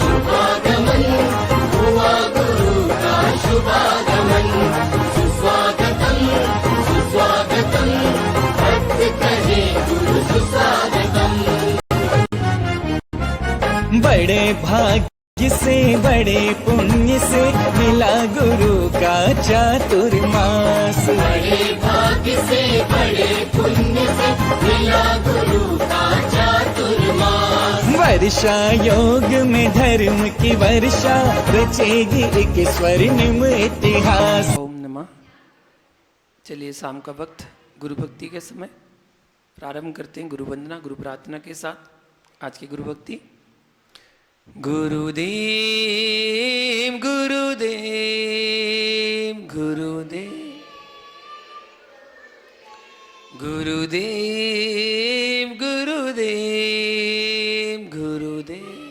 शुभागमन हुआ गुरु का शुभागमन। सुस्वागतम सुस्वागतम भक्त कहे गुरु सुस्वागतम। बड़े भाग्य से बड़े पुण्य से मिला गुरु का चातुर्मास। बड़े भाग्य से बड़े पुण्य से मिला गुरु का चातुर्मास। वर्षा योग में धर्म की वर्षा रचेगी एक स्वर्णिम इतिहास। ओम नमः। चलिए शाम का वक्त गुरु भक्ति के समय प्रारंभ करते हैं गुरु वंदना गुरु प्रार्थना के साथ। आज की गुरु भक्ति। गुरुदेव गुरुदेव गुरुदेव गुरुदेव गुरुदेव गुरुदेव।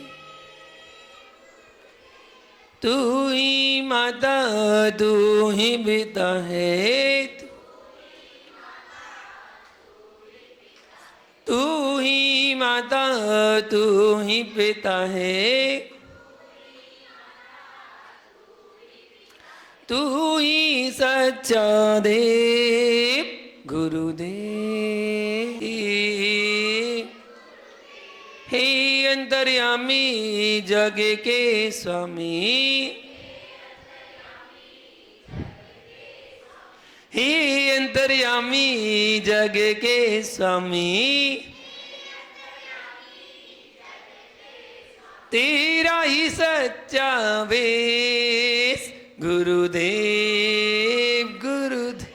तू ही माता तू ही पिता है, तू ही माता तू ही पिता है, तू ही सच्चा देव गुरुदेव। हे अंतर्यामी जग के स्वामी, हे अंतर्यामी जग के स्वामी, तेरा ही सच्चा वेश गुरुदेव गुरुदेव।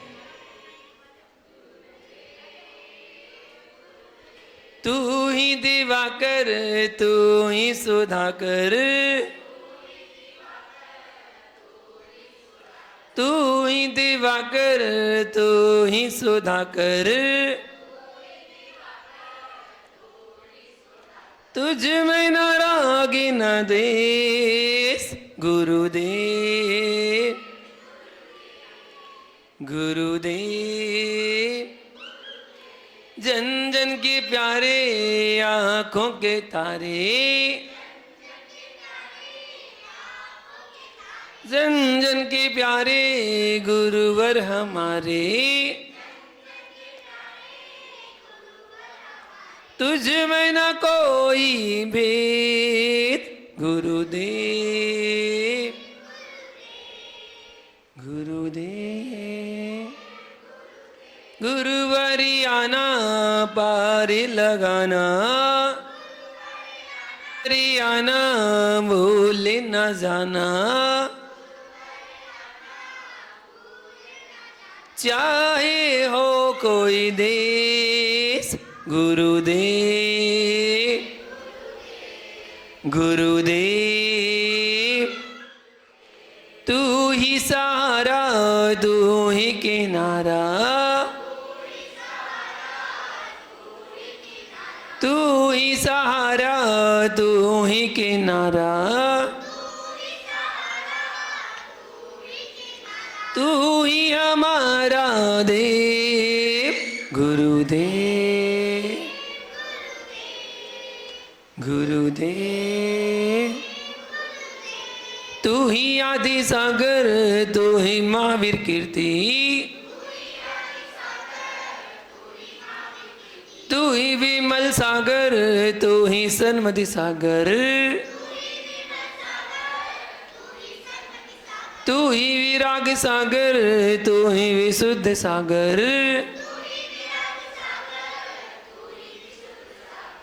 तू ही दिवाकर तू ही सुधाकर, तू ही दिवाकर तू ही सुधाकर। तुझ में न रागी न देश गुरुदेव गुरुदेव। जन जन के प्यारे आँखों के तारे, जन जन के प्यारे गुरुवर हमारे। तुझ में न कोई भेद गुरुदेव गुरुदेव। गुरुवारी आना पार लगाना, आना भूल न जाना। चाहे हो कोई देश गुरुदेव गुरुदेव। तू ही सहारा तू ही किनारा, तू ही सहारा तू ही किनारा। तू ही हमारा देव गुरुदेव गुरुदेव। तू ही आदि सागर तू ही महावीर कीर्ति, तू ही विमल सागर तू ही सन्मति सागर। तू ही विराग सागर तू ही विशुद्ध सागर।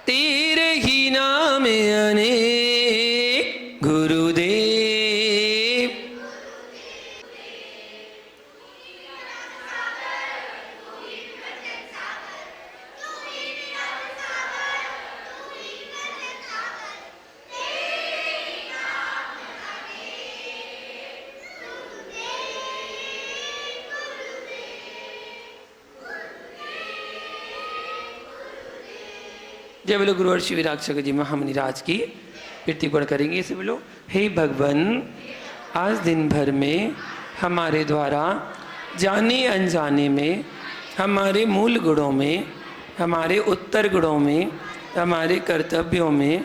तेरे ही नाम अनेक गुरुदेव जय बोलो गुरुवर श्री विराग शंकर जी महामुनिराज की कीर्ति गुण करेंगे। इसे बोलो। हे भगवान, आज दिन भर में हमारे द्वारा जाने अनजाने में, हमारे मूल गुणों में, हमारे उत्तर गुणों में, हमारे कर्तव्यों में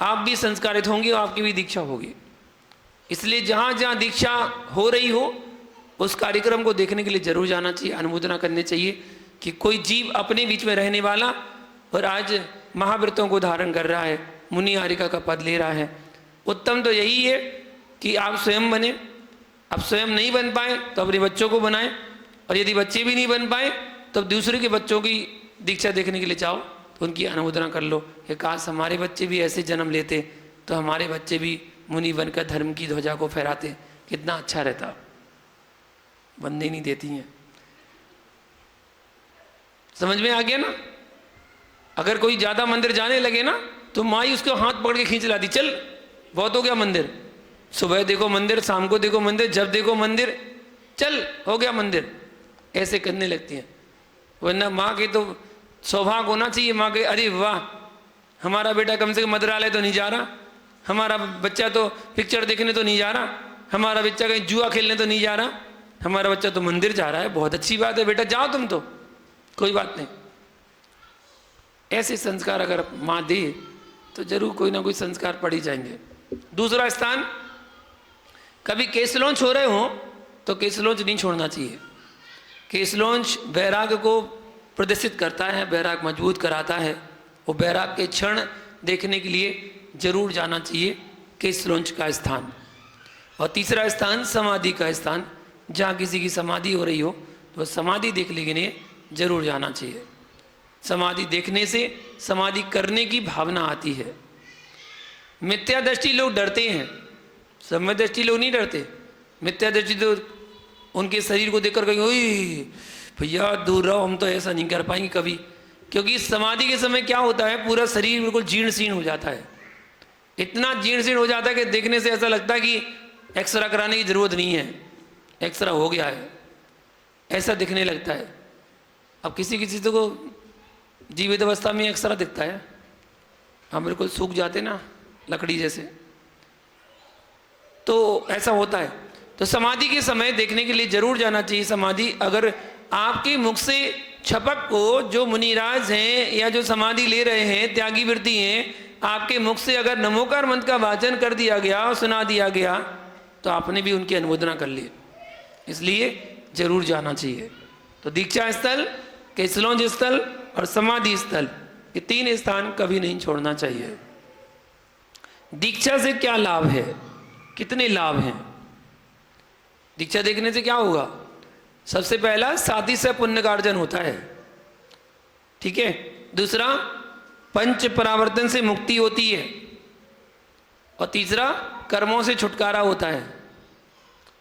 आप भी संस्कारित होंगे और आपकी भी दीक्षा होगी। इसलिए जहाँ जहाँ दीक्षा हो रही हो उस कार्यक्रम को देखने के लिए जरूर जाना चाहिए, अनुमोदना करनी चाहिए कि कोई जीव अपने बीच में रहने वाला और आज महाव्रतों को धारण कर रहा है, मुनि आरिका का पद ले रहा है। उत्तम तो यही है कि आप स्वयं बने, आप स्वयं नहीं बन पाए तो अपने बच्चों को बनाएं, और यदि बच्चे भी नहीं बन पाए तो दूसरे के बच्चों की दीक्षा देखने के लिए जाओ तो उनकी अनुमोदना कर लो कि काश हमारे बच्चे भी ऐसे जन्म लेते तो हमारे बच्चे भी मुनि बनकर धर्म की ध्वजा को फहराते, कितना अच्छा रहता। बनने नहीं देती हैं। समझ में आ गया ना? अगर कोई ज्यादा मंदिर जाने लगे ना तो माई उसको हाथ पकड़ के खींच लाती, चल बहुत हो गया मंदिर, सुबह देखो मंदिर, शाम को देखो मंदिर, जब देखो मंदिर, चल हो गया मंदिर, ऐसे करने लगती हैं। वरना माँ के तो सौभाग्य होना चाहिए, माँ के अरे वाह हमारा बेटा कम से कम मंदिरालय तो नहीं जा रहा, हमारा बच्चा तो पिक्चर देखने तो नहीं जा रहा, हमारा बच्चा कहीं जुआ खेलने तो नहीं जा रहा, हमारा बच्चा तो मंदिर जा रहा है, बहुत अच्छी बात है बेटा, जाओ तुम तो, कोई बात नहीं। ऐसे संस्कार अगर माँ दे तो जरूर कोई ना कोई संस्कार पड़ ही जाएंगे। दूसरा स्थान, कभी केसलौंच हो रहे हो तो केसलौंच नहीं छोड़ना चाहिए। केसलौंच वैराग्य को प्रदर्शित करता है, वैराग्य मजबूत कराता है, वो वैराग्य के क्षण देखने के लिए जरूर जाना चाहिए केसलौंच का स्थान। और तीसरा स्थान समाधि का स्थान, जहाँ किसी की समाधि हो रही हो तो समाधि देखने के लिए जरूर जाना चाहिए। समाधि देखने से समाधि करने की भावना आती है। मिथ्या दृष्टि लोग डरते हैं, सम्यक दृष्टि लोग नहीं डरते। मिथ्या दृष्टि तो उनके शरीर को देखकर कहेंगे ओए भैया दूर रहो, हम तो ऐसा नहीं कर पाएंगे कभी, क्योंकि समाधि के समय क्या होता है पूरा शरीर बिल्कुल जीर्ण शीर्ण हो जाता है, इतना जीर्ण शीर्ण हो जाता है कि देखने से ऐसा लगता है कि एक्सरा कराने की जरूरत नहीं है, एक्सरा हो गया है, ऐसा दिखने लगता है। अब किसी किसी को जीवित अवस्था में एक्सरा दिखता है, हम बिल्कुल सूख जाते ना लकड़ी जैसे, तो ऐसा होता है। तो समाधि के समय देखने के लिए जरूर जाना चाहिए समाधि। अगर आपके मुख से छपक को जो मुनिराज हैं या जो समाधि ले रहे हैं त्यागी वृत्ति हैं, आपके मुख से अगर नमोकार मंत्र का वाचन कर दिया गया और सुना दिया गया तो आपने भी उनकी अनुमोदना कर ली, इसलिए जरूर जाना चाहिए। तो दीक्षा स्थल, केसलौंच स्थल और समाधि स्थल, ये तीन स्थान कभी नहीं छोड़ना चाहिए। दीक्षा से क्या लाभ है, कितने लाभ हैं? दीक्षा देखने से क्या होगा? सबसे पहला साथी से पुण्य का अर्जन होता है, ठीक है। दूसरा पंच परावर्तन से मुक्ति होती है, और तीसरा कर्मों से छुटकारा होता है।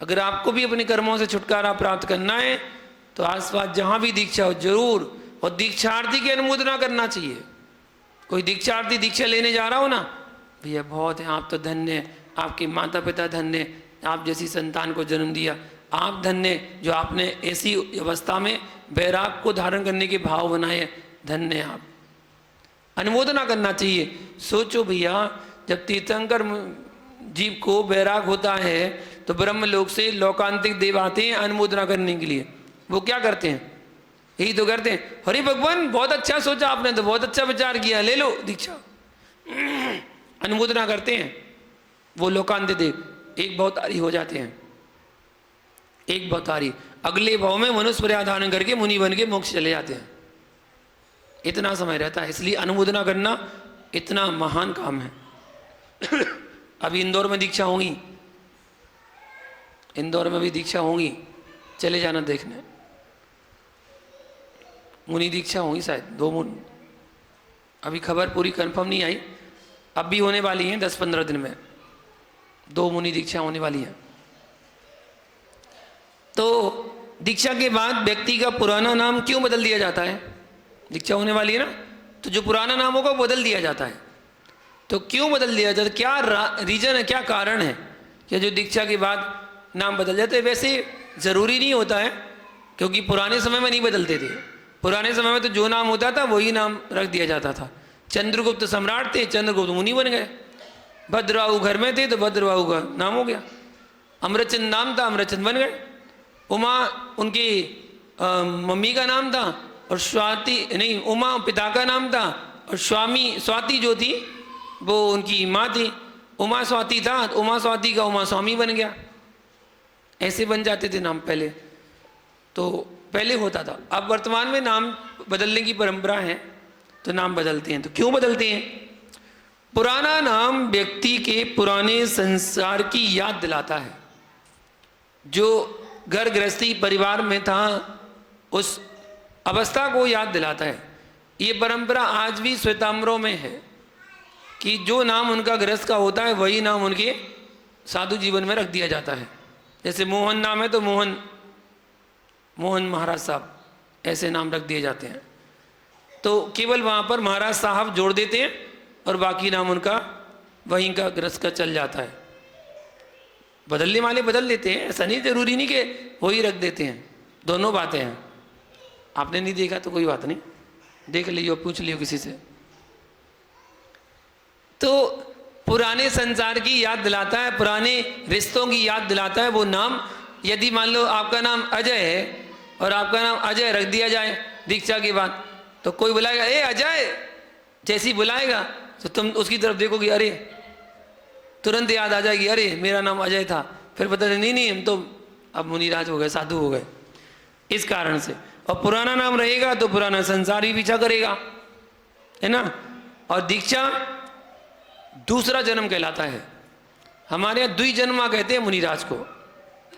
अगर आपको भी अपने कर्मों से छुटकारा प्राप्त करना है तो आसपास जहां भी दीक्षा हो जरूर, और दीक्षार्थी की अनुमोदना करना चाहिए। कोई दीक्षार्थी दीक्षा लेने जा रहा हो ना, भैया बहुत है, आप तो धन्य, आपके माता पिता धन्य, आप जैसी संतान को जन्म दिया, आप धन्य जो आपने ऐसी अवस्था में वैराग को धारण करने के भाव बनाए, धन्य आप। अनुमोदना करना चाहिए। सोचो भैया, जब तीर्थंकर जीव को वैराग होता है तो ब्रह्मलोक से लोकांतिक देव आते हैं अनुमोदना करने के लिए। वो क्या करते हैं? यही तो करते हैं, हरि भगवान बहुत अच्छा सोचा आपने, तो बहुत अच्छा विचार किया, ले लो दीक्षा, अनुमोदना करते हैं। वो लोकांतिक देव एक भवतारी हो जाते हैं, एक भवतारी, अगले भाव में मनुष्य धारण करके मुनि बन के मोक्ष चले जाते हैं। इतना समय रहता है, इसलिए अनुमोदना करना इतना महान काम है। अभी इंदौर में दीक्षा होंगी, इंदौर में भी दीक्षा होंगी, चले जाना देखने। मुनि दीक्षा होंगी शायद, 2 मुनि, अभी खबर पूरी कंफर्म नहीं आई, अब भी होने वाली है 10-15 दिन में, 2 मुनि दीक्षा होने वाली है। तो दीक्षा के बाद व्यक्ति का पुराना नाम क्यों बदल दिया जाता है? दीक्षा होने वाली है ना, तो जो पुराना नाम होगा बदल दिया जाता है। तो क्यों बदल दिया जाता है? क्या रीजन है, क्या कारण है कि जो दीक्षा के बाद नाम बदल जाते हैं? वैसे जरूरी नहीं होता है, क्योंकि पुराने समय में नहीं बदलते थे। पुराने समय में तो जो नाम होता था वही नाम रख दिया जाता था। चंद्रगुप्त सम्राट थे, चंद्रगुप्त मुनि बन गए। भद्रबाहु घर में थे तो भद्रबाहु का नाम हो गया। अमृतचंद नाम था, अमृतचंद बन गए। उमा उनकी मम्मी का नाम था, और स्वाति नहीं, उमा पिता का नाम था, और स्वामी स्वाति जो थी वो उनकी माँ थी, उमा स्वाति था, तो उमा स्वाति का उमा स्वामी बन गया। ऐसे बन जाते थे नाम पहले, तो पहले होता था। अब वर्तमान में नाम बदलने की परंपरा है, तो नाम बदलते हैं। तो क्यों बदलते हैं? पुराना नाम व्यक्ति के पुराने संसार की याद दिलाता है। जो घर गृहस्थी परिवार में था उस अवस्था को याद दिलाता है। ये परंपरा आज भी श्वेताम्बरों में है कि जो नाम उनका गृहस्थ का होता है वही नाम उनके साधु जीवन में रख दिया जाता है। जैसे मोहन नाम है तो मोहन महाराज साहब, ऐसे नाम रख दिए जाते हैं। तो केवल वहाँ पर महाराज साहब जोड़ देते हैं और बाकी नाम उनका वहीं का गृहस्थ का चल जाता है। बदलने वाले बदल देते हैं, ऐसा नहीं जरूरी नहीं कि वही रख देते हैं। दोनों बातें हैं। आपने नहीं देखा तो कोई बात नहीं, देख लियो, पूछ लियो किसी से। तो पुराने संसार की याद दिलाता है, पुराने रिश्तों की याद दिलाता है वो नाम। यदि मान लो आपका नाम अजय है और आपका नाम अजय रख दिया जाए दीक्षा के बाद, तो कोई बुलाएगा ए अजय, जैसे ही बुलाएगा तो तुम उसकी तरफ देखोगे, अरे तुरंत याद आ जाएगी, अरे मेरा नाम अजय था। फिर पता नहीं हम तो अब मुनिराज हो गए, साधु हो गए। इस कारण से। और पुराना नाम रहेगा तो पुराना संसार ही पीछा करेगा, है ना। और दीक्षा दूसरा जन्म कहलाता है। हमारे यहाँ द्विजन्मा कहते हैं मुनिराज को।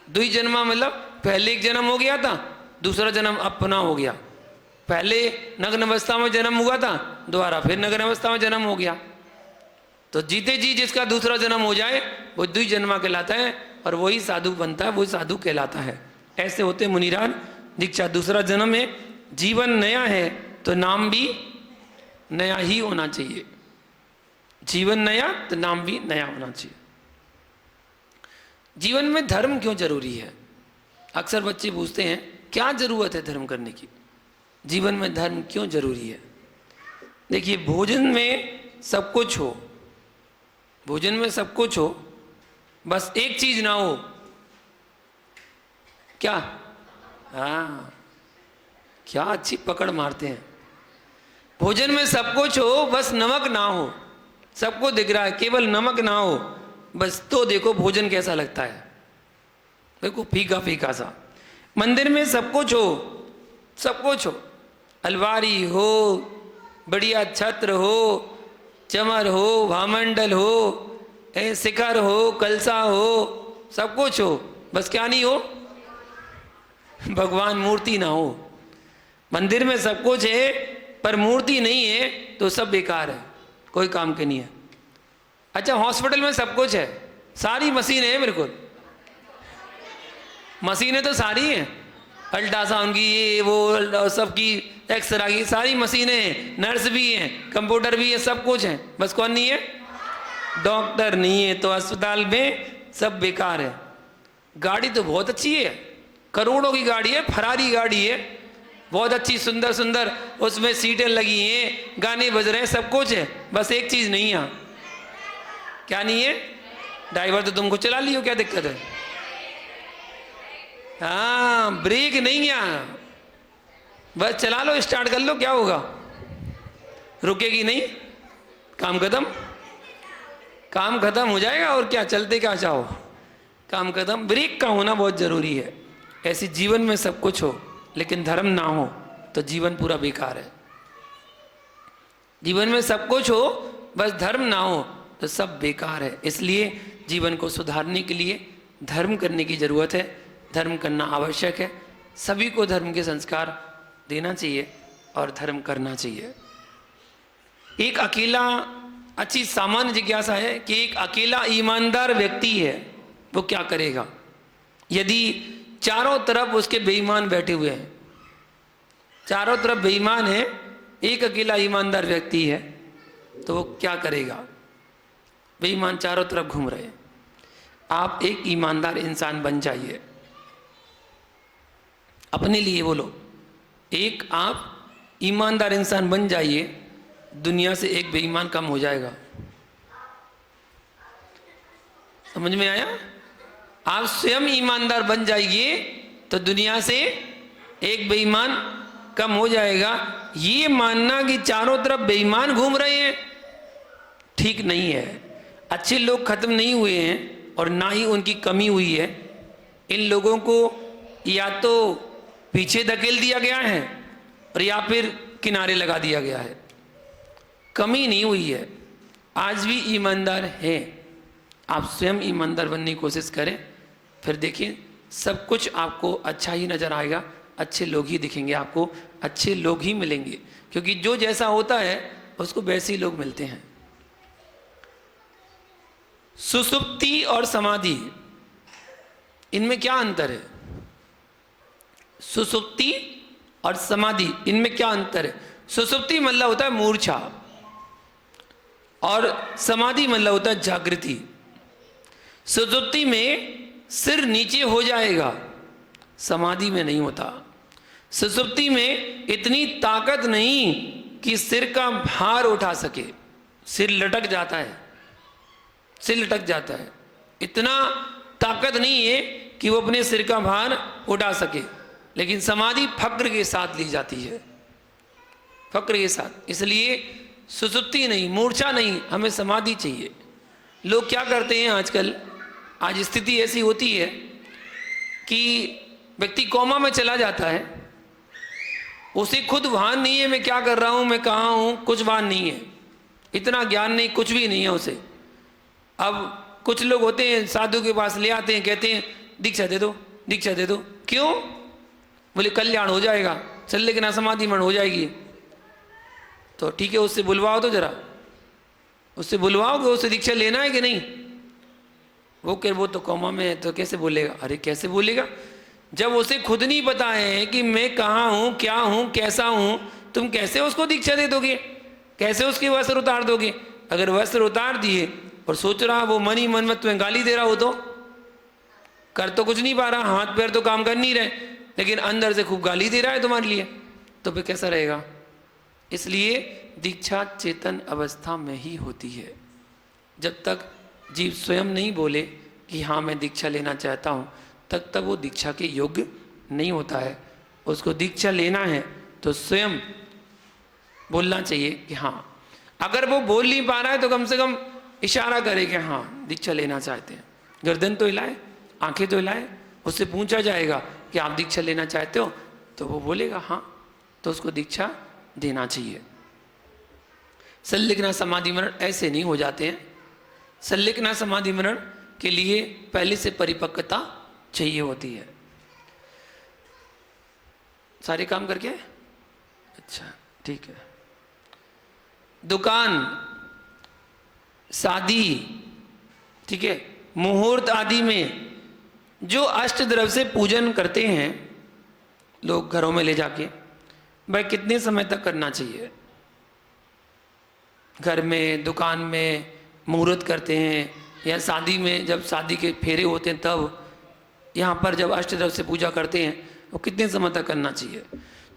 द्विजन्मा मतलब पहले एक जन्म हो गया था, दूसरा जन्म अपना हो गया। पहले नग्न अवस्था में जन्म हुआ था, दोबारा फिर नग्न अवस्था में जन्म हो गया। तो जीते जी जिसका दूसरा जन्म हो जाए वो द्विजन्मा कहलाता है और वही साधु बनता है, वही साधु कहलाता है। ऐसे होते मुनिराज। दीक्षा दूसरा जन्म है, जीवन नया है तो नाम भी नया ही होना चाहिए। जीवन नया तो नाम भी नया होना चाहिए। जीवन में धर्म क्यों जरूरी है? अक्सर बच्चे पूछते हैं क्या जरूरत है धर्म करने की, जीवन में धर्म क्यों जरूरी है? देखिए, भोजन में सब कुछ हो, भोजन में सब कुछ हो, बस एक चीज ना हो। क्या? हाँ, क्या अच्छी पकड़ मारते हैं। भोजन में सब कुछ हो, बस नमक ना हो। सबको दिख रहा है, केवल नमक ना हो बस, तो देखो भोजन कैसा लगता है। देखो फीका फीका सा। मंदिर में सब कुछ हो, सब कुछ हो, अलवारी हो, बढ़िया छत्र हो, चमर हो, भामंडल हो, शिखर हो, कलसा हो, सब कुछ हो, बस क्या नहीं हो? भगवान मूर्ति ना हो। मंदिर में सब कुछ है पर मूर्ति नहीं है तो सब बेकार है, कोई काम के नहीं है। अच्छा, हॉस्पिटल में सब कुछ है, सारी मशीनें हैं, बिल्कुल मशीनें तो सारी हैं, अल्ट्रासाउंड की, ये वो सबकी, एक्सरे की, सारी मशीनें हैं, नर्स भी हैं, कंप्यूटर भी है, सब कुछ है, बस कौन नहीं है? डॉक्टर नहीं है। तो अस्पताल में सब बेकार है। गाड़ी तो बहुत अच्छी है, करोड़ों की गाड़ी है, फरारी गाड़ी है, बहुत अच्छी, सुंदर सुंदर उसमें सीटें लगी हैं, गाने बज रहे हैं, सब कुछ है, बस एक चीज नहीं है। क्या नहीं है? ड्राइवर तो तुमको चला लियो, क्या दिक्कत है? हाँ, ब्रेक नहीं है, बस चला लो, स्टार्ट कर लो, क्या होगा? रुकेगी नहीं, काम खत्म, काम खत्म हो जाएगा। और क्या, चलते क्या चाहो, काम खत्म। ब्रेक का होना बहुत जरूरी है। ऐसे जीवन में सब कुछ हो लेकिन धर्म ना हो तो जीवन पूरा बेकार है। जीवन में सब कुछ हो बस धर्म ना हो तो सब बेकार है। इसलिए जीवन को सुधारने के लिए धर्म करने की जरूरत है, धर्म करना आवश्यक है। सभी को धर्म के संस्कार देना चाहिए और धर्म करना चाहिए। एक अकेला, अच्छी सामान्य जिज्ञासा है कि एक अकेला ईमानदार व्यक्ति है वो क्या करेगा यदि चारों तरफ उसके बेईमान बैठे हुए हैं। चारों तरफ बेईमान है, एक अकेला ईमानदार व्यक्ति है तो वो क्या करेगा? बेईमान चारों तरफ घूम रहे हैं। आप एक ईमानदार इंसान बन जाइए, अपने लिए बोलो, एक आप ईमानदार इंसान बन जाइए, दुनिया से एक बेईमान कम हो जाएगा। समझ में आया? आप स्वयं ईमानदार बन जाइए तो दुनिया से एक बेईमान कम हो जाएगा। ये मानना कि चारों तरफ बेईमान घूम रहे हैं ठीक नहीं है। अच्छे लोग खत्म नहीं हुए हैं और ना ही उनकी कमी हुई है। इन लोगों को या तो पीछे धकेल दिया गया है और या फिर किनारे लगा दिया गया है। कमी नहीं हुई है, आज भी ईमानदार हैं। आप स्वयं ईमानदार बनने की कोशिश करें, फिर देखिए सब कुछ आपको अच्छा ही नजर आएगा, अच्छे लोग ही दिखेंगे आपको, अच्छे लोग ही मिलेंगे, क्योंकि जो जैसा होता है उसको वैसे ही लोग मिलते हैं। सुसुप्ति और समाधि, इनमें क्या अंतर है? सुसुप्ति और समाधि, इनमें क्या अंतर है? सुसुप्ति मतलब होता है मूर्छा और समाधि मतलब होता है जागृति। सुसुप्ति में सिर नीचे हो जाएगा, समाधि में नहीं होता। सुसुप्ति में इतनी ताकत नहीं कि सिर का भार उठा सके, सिर लटक जाता है, सिर लटक जाता है। इतना ताकत नहीं है कि वो अपने सिर का भार उठा सके, लेकिन समाधि फक्र के साथ ली जाती है, फक्र के साथ। इसलिए सुसुप्ति नहीं, मूर्छा नहीं, हमें समाधि चाहिए। लोग क्या करते हैं आजकल, आज स्थिति ऐसी होती है कि व्यक्ति कोमा में चला जाता है, उसे खुद भान नहीं है मैं क्या कर रहा हूं, मैं कहाँ हूं, कुछ भान नहीं है, इतना ज्ञान नहीं, कुछ भी नहीं है उसे। अब कुछ लोग होते हैं साधु के पास ले आते हैं, कहते हैं दीक्षा दे दो, दीक्षा दे दो। क्यों? बोले कल्याण हो जाएगा, चल लेकिन समाधि मन हो जाएगी। तो ठीक है, उससे बुलवाओ तो जरा, उससे बुलवाओ कि उससे दीक्षा लेना है कि नहीं। वो तो कोमा में है, तो कैसे बोलेगा? अरे कैसे बोलेगा जब उसे खुद नहीं पता है कि मैं कहाँ हूँ, क्या हूँ, कैसा हूँ, तुम कैसे उसको दीक्षा दे दोगे? कैसे उसके वस्त्र उतार दोगे? अगर वस्त्र उतार दिए और सोच रहा वो मन ही मन में तुम्हें गाली दे रहा हो, तो कर तो कुछ नहीं पा रहा, हाथ पैर तो काम कर नहीं रहे, लेकिन अंदर से खूब गाली दे रहा है तुम्हारे लिए, तो फिर कैसा रहेगा? इसलिए दीक्षा चेतन अवस्था में ही होती है। जब तक जीव स्वयं नहीं बोले कि हाँ मैं दीक्षा लेना चाहता हूँ, तब तक वो दीक्षा के योग्य नहीं होता है। उसको दीक्षा लेना है तो स्वयं बोलना चाहिए कि हाँ। अगर वो बोल नहीं पा रहा है तो कम से कम इशारा करे कि हाँ दीक्षा लेना चाहते हैं। गर्दन तो हिलाए, आंखें तो हिलाए, उससे पूछा जाएगा कि आप दीक्षा लेना चाहते हो, तो वो बोलेगा हाँ, तो उसको दीक्षा देना चाहिए। संलिग्न समाधि मरण ऐसे नहीं हो जाते हैं। संलिग्न समाधि मरण के लिए पहले से परिपक्वता चाहिए होती है। सारे काम करके, अच्छा ठीक है। दुकान, शादी, ठीक है, मुहूर्त आदि में जो अष्टद्रव्य से पूजन करते हैं लोग घरों में ले जाके, भाई कितने समय तक करना चाहिए? घर में, दुकान में मुहूर्त करते हैं, या शादी में जब शादी के फेरे होते हैं तब, यहाँ पर जब अष्टद्रव्य से पूजा करते हैं, वो कितने समय तक करना चाहिए?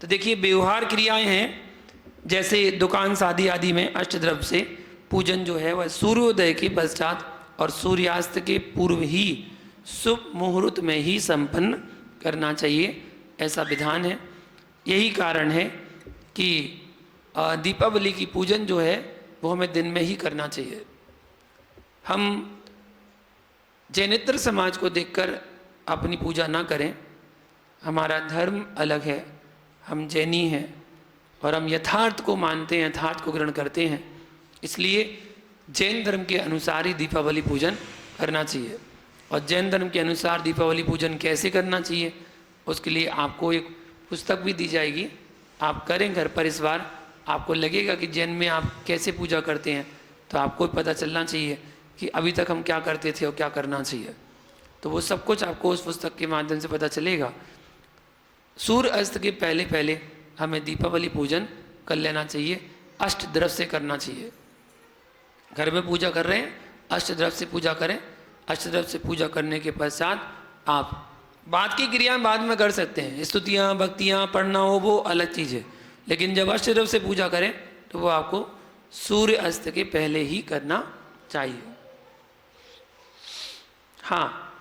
तो देखिए व्यवहार क्रियाएं हैं, जैसे दुकान, शादी आदि में अष्टद्रव्य से पूजन जो है वह सूर्योदय के पश्चात और सूर्यास्त के पूर्व ही शुभ मुहूर्त में ही संपन्न करना चाहिए, ऐसा विधान है। यही कारण है कि दीपावली की पूजन जो है वो हमें दिन में ही करना चाहिए। हम जैनेतर समाज को देखकर अपनी पूजा ना करें। हमारा धर्म अलग है, हम जैनी हैं और हम यथार्थ को मानते हैं, यथार्थ को ग्रहण करते हैं। इसलिए जैन धर्म के अनुसार ही दीपावली पूजन करना चाहिए। और जैन धर्म के अनुसार दीपावली पूजन कैसे करना चाहिए, उसके लिए आपको एक पुस्तक भी दी जाएगी। आप करें घर पर इस बार, आपको लगेगा कि जैन में आप कैसे पूजा करते हैं, तो आपको पता चलना चाहिए कि अभी तक हम क्या करते थे और क्या करना चाहिए। तो वो सब कुछ आपको उस पुस्तक के माध्यम से पता चलेगा। सूर्य अस्त के पहले पहले हमें दीपावली पूजन कर लेना चाहिए, अष्टद्रव्य से करना चाहिए। घर में पूजा कर रहे हैं, अष्टद्रव्य से पूजा करें। अष्टद्रव्य से पूजा करने के पश्चात आप बाद की क्रियाएं बाद में कर सकते हैं, स्तुतियाँ, भक्तियाँ पढ़ना हो वो अलग चीज़ है, लेकिन जब अष्टद्रव्य से पूजा करें तो वो आपको सूर्य अस्त के पहले ही करना चाहिए। हाँ,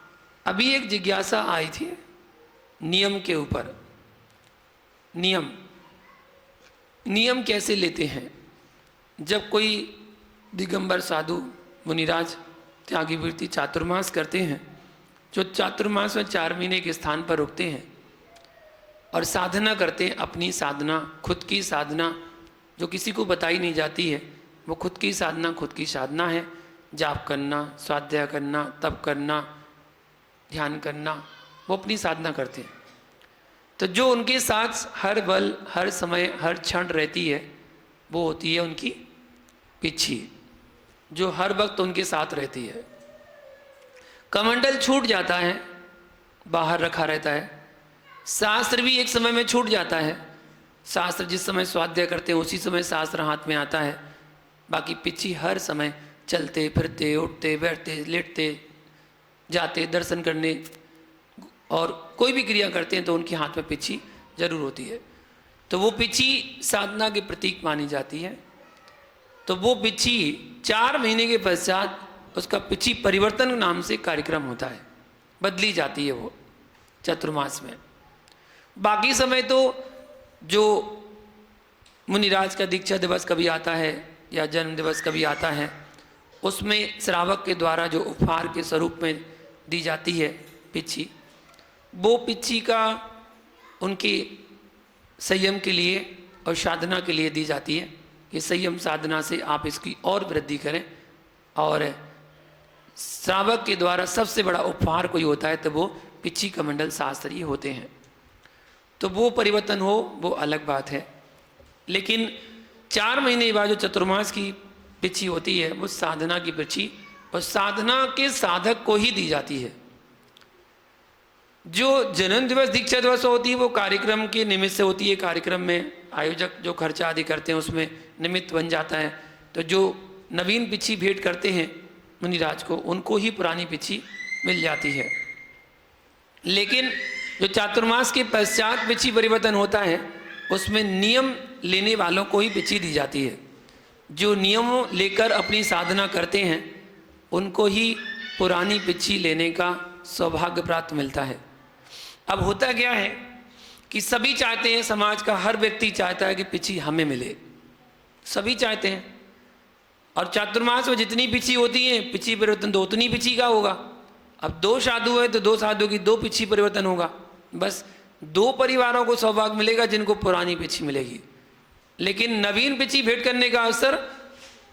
अभी एक जिज्ञासा आई थी नियम के ऊपर। नियम कैसे लेते हैं? जब कोई दिगंबर साधु मुनिराज त्यागी वृत्ति चातुर्मास करते हैं, जो चातुर्मास में 4 महीने के स्थान पर रुकते हैं और साधना करते हैं। अपनी साधना, खुद की साधना जो किसी को बताई नहीं जाती है, वो खुद की साधना है। जाप करना, स्वाध्याय करना, तप करना, ध्यान करना, वो अपनी साधना करते हैं। तो जो उनके साथ हर बल, हर समय, हर क्षण रहती है, वो होती है उनकी पिछी, जो हर वक्त उनके साथ रहती है। कमंडल छूट जाता है, बाहर रखा रहता है। शास्त्र भी एक समय में छूट जाता है। शास्त्र जिस समय स्वाध्याय करते हैं उसी समय शास्त्र हाथ में आता है। बाकी पिछी हर समय चलते फिरते, उठते बैठते, लेटते, जाते, दर्शन करने और कोई भी क्रिया करते हैं तो उनके हाथ में पिछी जरूर होती है। तो वो पिछी साधना के प्रतीक मानी जाती है। तो वो पिछी 4 महीने के पश्चात उसका पिछी परिवर्तन नाम से कार्यक्रम होता है, बदली जाती है वो चतुर्मास में। बाकी समय तो जो मुनिराज का दीक्षा दिवस कभी आता है या जन्म दिवस कभी आता है, उसमें श्रावक के द्वारा जो उपहार के स्वरूप में दी जाती है पिछी, वो पिछी का उनके संयम के लिए और साधना के लिए दी जाती है कि संयम साधना से आप इसकी और वृद्धि करें। और श्रावक के द्वारा सबसे बड़ा उपहार कोई होता है तो वो पिछी कमंडल शास्त्री होते हैं। तो वो परिवर्तन हो वो अलग बात है, लेकिन 4 महीने बाद जो चतुर्मास की पिछी होती है वो साधना की पिछी और साधना के साधक को ही दी जाती है। जो जन्म दिवस, दीक्षा दिवस होती है वो कार्यक्रम के निमित्त से होती है। कार्यक्रम में आयोजक जो खर्चा आदि करते हैं उसमें निमित्त बन जाता है। तो जो नवीन पिछी भेंट करते हैं मुनिराज को, उनको ही पुरानी पिछी मिल जाती है। लेकिन जो चातुर्मास के पश्चात पिछी परिवर्तन होता है उसमें नियम लेने वालों को ही पिछी दी जाती है। जो नियमों लेकर अपनी साधना करते हैं उनको ही पुरानी पिछी लेने का सौभाग्य प्राप्त मिलता है। अब होता क्या है कि सभी चाहते हैं, समाज का हर व्यक्ति चाहता है कि पिछी हमें मिले, सभी चाहते हैं। और चातुर्मास में जितनी पिछी होती है, पिछी परिवर्तन तो उतनी पिछी का होगा। अब 2 साधु है तो 2 साधु की 2 पिछी परिवर्तन होगा। बस 2 परिवारों को सौभाग्य मिलेगा जिनको पुरानी पिछी मिलेगी। लेकिन नवीन पिछी भेंट करने का अवसर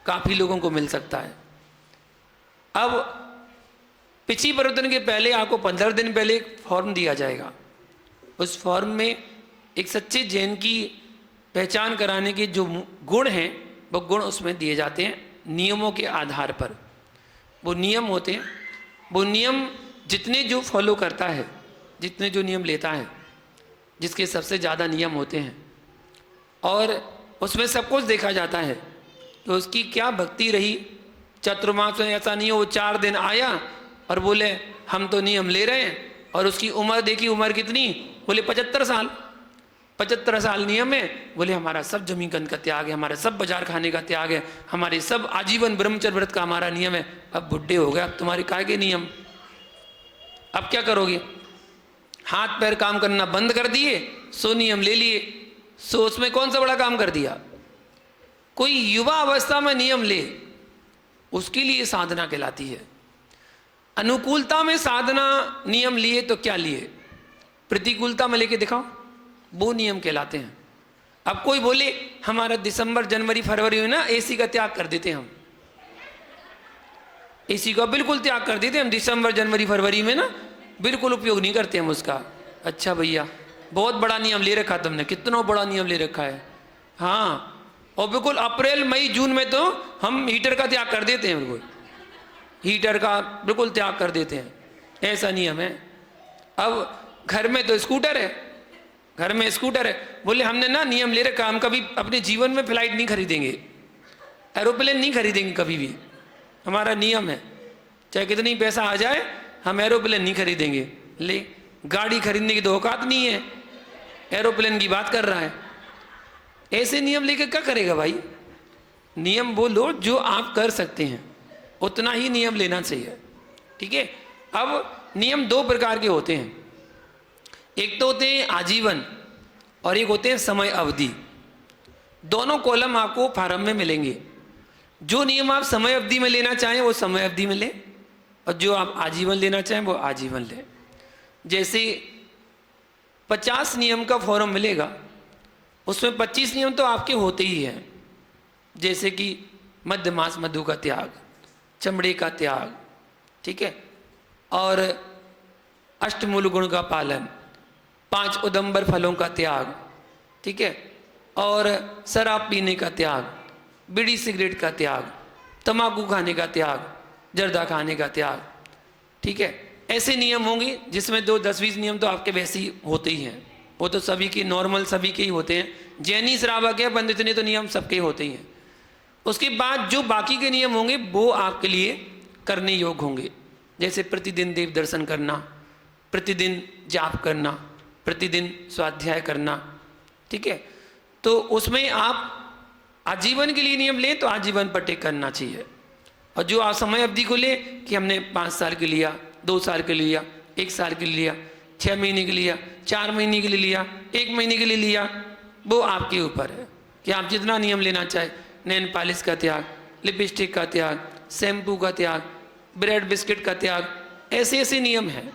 काफ़ी लोगों को मिल सकता है। अब पिछी परिवर्तन के पहले आपको 15 दिन पहले एक फॉर्म दिया जाएगा। उस फॉर्म में एक सच्चे जैन की पहचान कराने के जो गुण हैं वो गुण उसमें दिए जाते हैं नियमों के आधार पर। वो नियम होते हैं, वो नियम जितने जो फॉलो करता है, जितने जो नियम लेता है, जिसके सबसे ज़्यादा नियम होते हैं और उसमें सब कुछ देखा जाता है तो उसकी क्या भक्ति रही। चतुर्मास में ऐसा नहीं हो 4 दिन आया और बोले हम तो नियम ले रहे हैं, और उसकी उम्र देखी, उम्र कितनी, बोले 75 साल। 75 साल नियम है, बोले हमारा सब जमीन का त्याग है, हमारा सब बाजार खाने का त्याग है, हमारे सब आजीवन ब्रह्मचर्य व्रत का हमारा नियम है। अब बुढ़े हो गए, अब तुम्हारे काय के नियम, अब क्या करोगे? हाथ पैर काम करना बंद कर दिए, सो नियम ले लिए, सो उसमें कौन सा बड़ा काम कर दिया? कोई युवा अवस्था में नियम ले, उसके लिए साधना कहलाती है। अनुकूलता में साधना नियम लिए तो क्या लिए, प्रतिकूलता में लेके दिखाओ, वो नियम कहलाते हैं। अब कोई बोले हमारा दिसंबर जनवरी फरवरी में ना एसी का त्याग कर देते, हम एसी का बिल्कुल त्याग कर देते हम, दिसंबर जनवरी फरवरी में ना बिल्कुल उपयोग नहीं करते हम उसका। अच्छा भैया, बहुत बड़ा नियम ले रखा तुमने, कितना बड़ा नियम ले रखा है। हाँ, और बिल्कुल अप्रैल मई जून में तो हम हीटर का त्याग कर देते हैं, बिल्कुल हीटर का बिल्कुल त्याग कर देते हैं, ऐसा नियम है। अब घर में तो स्कूटर है, घर में स्कूटर है, बोले हमने ना नियम ले रखा, हम कभी अपने जीवन में फ्लाइट नहीं खरीदेंगे, एरोप्लेन नहीं खरीदेंगे कभी भी, हमारा नियम है, चाहे कितनी पैसा आ जाए हम एरोप्लेन नहीं खरीदेंगे। ले, गाड़ी खरीदने की तो औकात नहीं है, एरोप्लेन की बात कर रहा है। ऐसे नियम लेकर क्या करेगा भाई? नियम वो लो जो आप कर सकते हैं, उतना ही नियम लेना चाहिए, ठीक है। अब नियम 2 प्रकार के होते हैं, एक तो होते हैं आजीवन और एक होते हैं समय अवधि। दोनों कॉलम आपको फार्म में मिलेंगे। जो नियम आप समय अवधि में लेना चाहें वो समय अवधि में लें, और जो आप आजीवन लेना चाहें वो आजीवन लें। जैसे 50 नियम का फॉर्म मिलेगा, उसमें 25 नियम तो आपके होते ही हैं, जैसे कि मध्यमास मधु का त्याग, चमड़े का त्याग, ठीक है, और अष्टमूल गुण का पालन, 5 उदंबर फलों का त्याग, ठीक है, और शराब पीने का त्याग, बीड़ी सिगरेट का त्याग, तंबाकू खाने का त्याग, जर्दा खाने का त्याग, ठीक है। ऐसे नियम होंगे जिसमें 2-10-20 नियम तो आपके वैसे ही होते ही हैं, वो तो सभी के नॉर्मल सभी के ही होते हैं। जैनी श्रावक है पंडित ने तो नियम सबके होते ही हैं। उसके बाद जो बाकी के नियम होंगे वो आपके लिए करने योग्य होंगे, जैसे प्रतिदिन देव दर्शन करना, प्रतिदिन जाप करना, प्रतिदिन स्वाध्याय करना, ठीक है। तो उसमें आप आजीवन के लिए नियम लें तो आजीवन पर टिक करना चाहिए, और जो आप समय अवधि को ले कि हमने 5 साल के लिया, 2 साल के लिया, 1 साल के लिए लिया, 6 महीने के लिया, 4 महीने के लिए लिया, 1 महीने के लिए लिया, वो आपके ऊपर है कि आप जितना नियम लेना चाहे। नैन पॉलिश का त्याग, लिपस्टिक का त्याग, शैम्पू का त्याग, ब्रेड बिस्किट का त्याग, ऐसे ऐसे नियम हैं,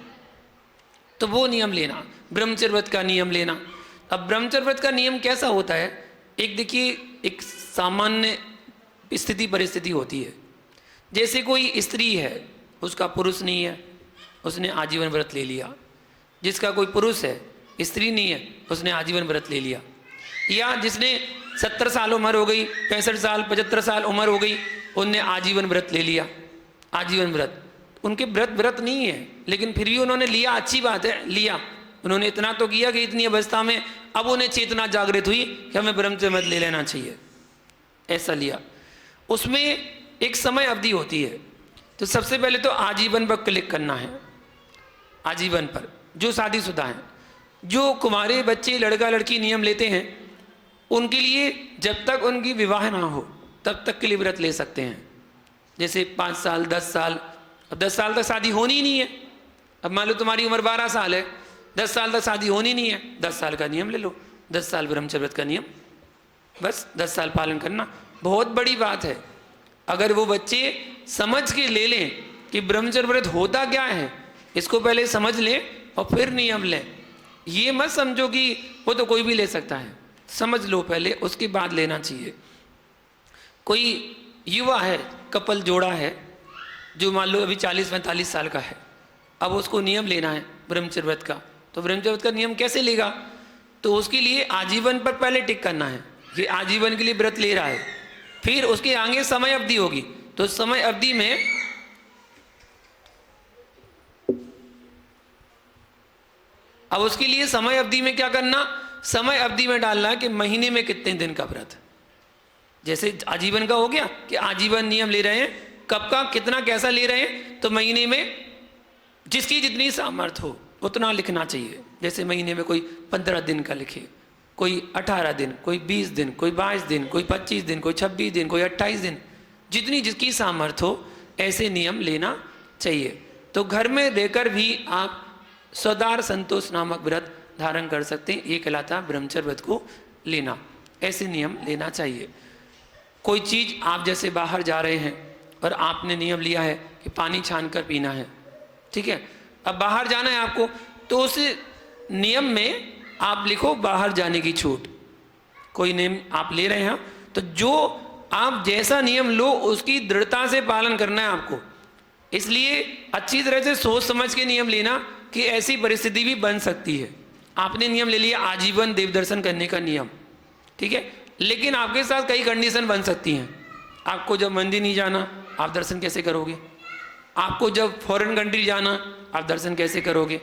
तो वो नियम लेना। ब्रह्मचर्य व्रत का नियम लेना। अब ब्रह्मचर्य व्रत का नियम कैसा होता है, एक देखिए एक सामान्य स्थिति परिस्थिति होती है। जैसे कोई स्त्री है, उसका पुरुष नहीं है, उसने आजीवन व्रत ले लिया। जिसका कोई पुरुष है, स्त्री नहीं है, उसने आजीवन व्रत ले लिया। या जिसने 70 साल उम्र हो गई, 65 साल 75 साल उम्र हो गई, उनने आजीवन व्रत ले लिया। आजीवन व्रत उनके व्रत नहीं है, लेकिन फिर भी उन्होंने लिया, अच्छी बात है, लिया। उन्होंने इतना तो किया कि इतनी अवस्था में अब उन्हें चेतना जागृत हुई कि हमें ब्रह्मचर्य व्रत ले लेना चाहिए, ऐसा लिया। उसमें एक समय अवधि होती है, तो सबसे पहले तो आजीवन पर क्लिक करना है। आजीवन पर जो शादीशुदा हैं, जो कुंवारे बच्चे लड़का लड़की नियम लेते हैं, उनके लिए जब तक उनकी विवाह ना हो तब तक के लिए व्रत ले सकते हैं। जैसे 5 साल 10 साल, अब 10 साल तक शादी होनी ही नहीं है। अब मान लो तुम्हारी उम्र 12 साल है, 10 साल तक शादी होनी नहीं है, 10 साल का नियम ले लो, 10 साल ब्रह्मचर्य व्रत का नियम, बस 10 साल पालन करना बहुत बड़ी बात है। अगर वो बच्चे समझ के ले लें कि ब्रह्मचर्य व्रत होता क्या है, इसको पहले समझ लें और फिर नियम लें। ये मत समझो कि वो तो कोई भी ले सकता है, समझ लो पहले, उसके बाद लेना चाहिए। कोई युवा है, कपल जोड़ा है, जो मान लो अभी 40-45 साल का है, अब उसको नियम लेना है ब्रह्मचर्य व्रत का, तो ब्रह्मचर्य व्रत का नियम कैसे लेगा? तो उसके लिए आजीवन पर पहले टिक करना है, ये आजीवन के लिए व्रत ले रहा है। फिर उसके आगे समय अवधि होगी, तो समय अवधि में अब उसके लिए समय अवधि में क्या करना, समय अवधि में डालना कि महीने में कितने दिन का व्रत। जैसे आजीवन का हो गया कि आजीवन नियम ले रहे हैं, कब का कितना कैसा ले रहे हैं, तो महीने में जिसकी जितनी सामर्थ्य हो उतना लिखना चाहिए। जैसे महीने में कोई 15 दिन का लिखे, कोई 18 दिन, कोई 20 दिन, कोई 22 दिन, कोई 25 दिन, कोई 26 दिन, कोई 28 दिन, जितनी जिसकी सामर्थ्य हो ऐसे नियम लेना चाहिए। तो घर में रहकर भी आप स्वदार संतोष नामक व्रत धारण कर सकते हैं, ये कहलाता ब्रह्मचर्य व्रत को लेना। ऐसे नियम लेना चाहिए। कोई चीज़ आप जैसे बाहर जा रहे हैं और आपने नियम लिया है कि पानी छान कर पीना है, ठीक है, अब बाहर जाना है आपको, तो उस नियम में आप लिखो बाहर जाने की छूट। कोई नियम आप ले रहे हैं तो जो आप जैसा नियम लो उसकी दृढ़ता से पालन करना है आपको। इसलिए अच्छी तरह से सोच समझ के नियम लेना कि ऐसी परिस्थिति भी बन सकती है। आपने नियम ले लिया आजीवन देव दर्शन करने का नियम, ठीक है, लेकिन आपके साथ कई कंडीशन बन सकती हैं। आपको जब मंदिर नहीं जाना, आप दर्शन कैसे करोगे? आपको जब फॉरेन कंट्री जाना, आप दर्शन कैसे करोगे?